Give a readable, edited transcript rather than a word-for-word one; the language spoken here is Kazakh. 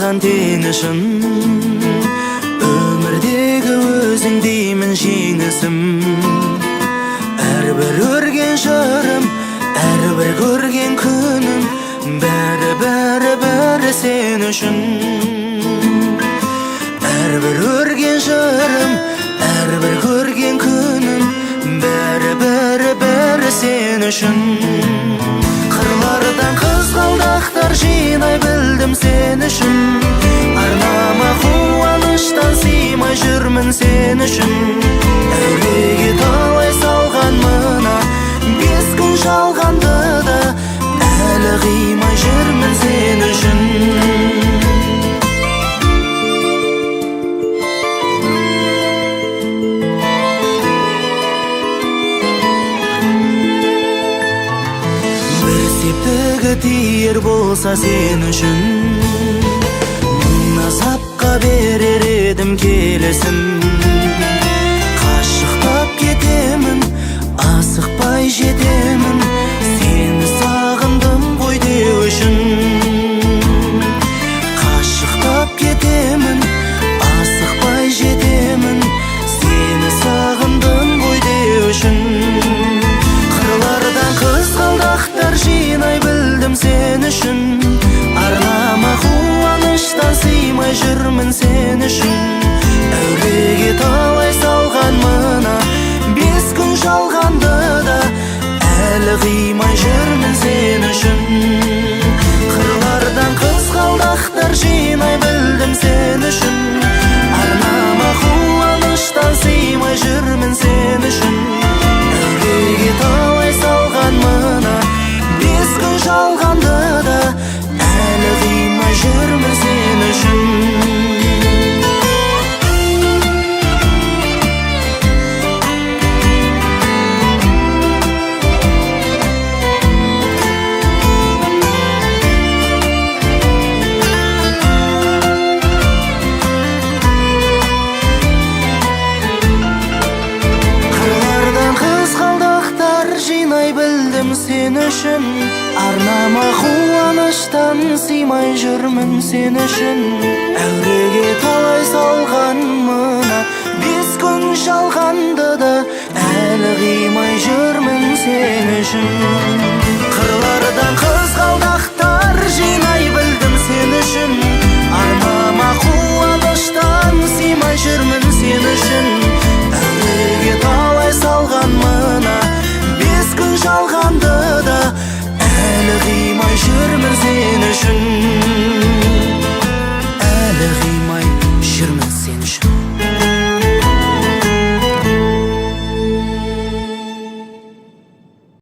салған теңішін, өмірдегі өзің деймін жеңісім. Әрбір өрген жырым, әрбір көрген күнім, бәрі сен үшін. Әрбір өрген жырым, әрбір көрген күнім, бәрі сен үшін. Қырлардан қызғалдақтар жинай білдім сен үшін. Арнама қуаныштан сыймай жүрмін сен үшін. Әуреге талай салған мына 5 күн жалғанды да, әлі қимай жүрмін сен үшін. Септігі тиер болса сен үшін, мың азапқа берер едім келесім. Қашықтап кетемін, асықпай жетемін, сені сағындым ғой деу үшін. Қашықтап кетемін, асықпай жетемін, сені сағындым ғой деу үшін. Қырлардан қызғалдақтар жинай білдім сен үшін. Арнама қуаныштан сыймай жүрмін сен үшін. Әуреге талай салған мына 5 күн жалғанды да, әлі қимай жүрмін сен үшін. Қырлардан қызғалдақтар жинай білдім сен үшін. Арнама қуаныштан сыймай жүрмін сен үшін. Әуреге талай салған мына 5 күн жалғанды да, әлі қимай жүрмін сен үшін. Сен үшін, арнама қуаныштан сыймай жүрмін сен үшін. Әуреге талай салған мына 5 күн жалғанды да, әлі қимай жүрмін сен үшін. Қырлардан қызғалдақтар жинай білдім сен үшін. Арнама қуаныштан сыймай жүрмін сен үшін. Әуреге талай салған мына 5 күн жалғанды да, әлі қимай жүрмін сен үшін.